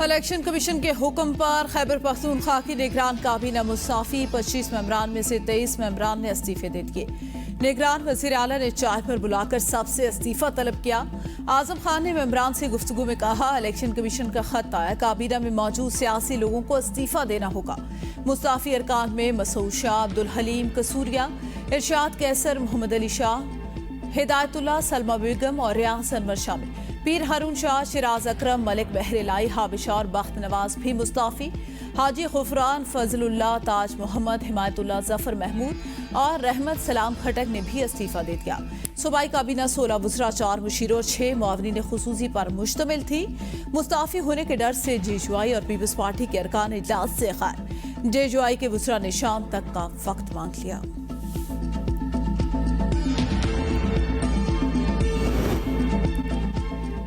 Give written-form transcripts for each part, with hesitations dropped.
Election commission के हुक्म पर खैबर पख्तूनख्वा की निगरान काबीना मुस्ताफी 25 मेंबरान में से 23 मेंबरान ने इस्तीफे दे दिए। निगरान वजीर आला ने चाय पर बुलाकर सबसे इस्तीफा तलब किया। आजम खान ने मेंबरान से गुफ्तगू में कहा, इलेक्शन कमीशन का खत आया, काबीना में मौजूद सियासी लोगों को इस्तीफा देना होगा। मुस्ताफी अरकान में मसूद शाह, अब्दुल हलीम कसूरिया, इरशाद कैसर, मोहम्मद अली शाह, हिदायतुल्लाह, सलमा बेगम और रियाज अनवर शामिल। पीर हारून शाह, शिराज अकरम, मलिक बहरलाई, हाबिशा और बख्त नवाज भी मुस्ताफी। हाजी खुफरान, फजलुल्लाह, ताज मोहम्मद, हिमायतुल्लाह, जफर महमूद और रहमत सलाम खटक ने भी इस्तीफा दे दिया। सूबाई काबीना 16 वज़रा, 4 मुशीर और 6 मुआवनीन खुसूसी पर मुश्तमिल थी। मुस्ताफी होने के डर से जेजुआई और पीपल्स पार्टी के अरकान इजलास से खैर। जेजुआई के वज़रा ने शाम तक का वक्त मांग लिया।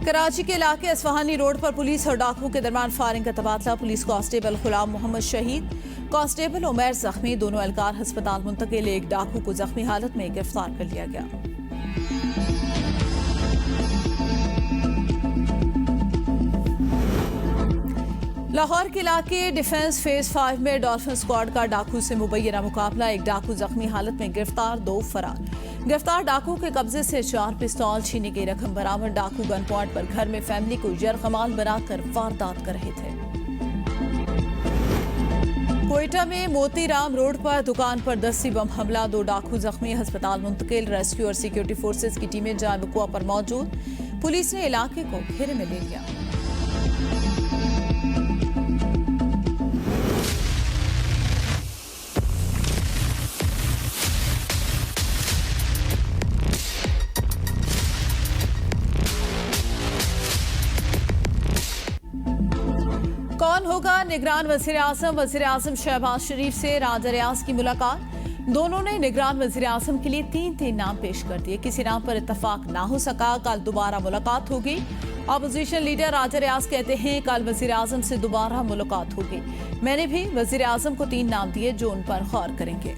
कराची के इलाके असफहानी रोड पर पुलिस और डाकुओं के दरमियान फायरिंग का तबादला। पुलिस कांस्टेबल गुलाम मोहम्मद शहीद, कांस्टेबल उमैर जख्मी, दोनों एहलकार अस्पताल मुंतकिल। एक डाकू को जख्मी हालत में गिरफ्तार कर लिया गया। लाहौर के इलाके डिफेंस फेज 5 में डॉल्फिन स्क्वाड का डाकू से मुबैना मुकाबला। एक डाकू जख्मी हालत में गिरफ्तार, 2 फरार। गिरफ्तार डाकू के कब्जे से 4 पिस्तौल, छीनी गई रकम बरामद। डाकू गन पॉइंट पर घर में फैमिली को यरगमाल बनाकर वारदात कर रहे थे। कोयटा में मोतीराम रोड पर दुकान पर दस्ती बम हमला, 2 डाकू जख्मी, अस्पताल मुंतकिल। रेस्क्यू और सिक्योरिटी फोर्सेज की टीमें जान बकुआ पर मौजूद। पुलिस ने इलाके को घेरे में ले लिया। कौन होगा निगरान वजीर आजम? वजीर आजम शहबाज शरीफ से राजा रियाज की मुलाकात। दोनों ने निगरान वजीर आजम के लिए 3 नाम पेश कर दिए। किसी नाम पर इत्तफाक ना हो सका, कल दोबारा मुलाकात होगी। अपोजिशन लीडर राजा रियाज कहते हैं, कल वजीर आजम से दोबारा मुलाकात होगी। मैंने भी वजीर आजम को 3 नाम दिए जो उन पर गौर करेंगे।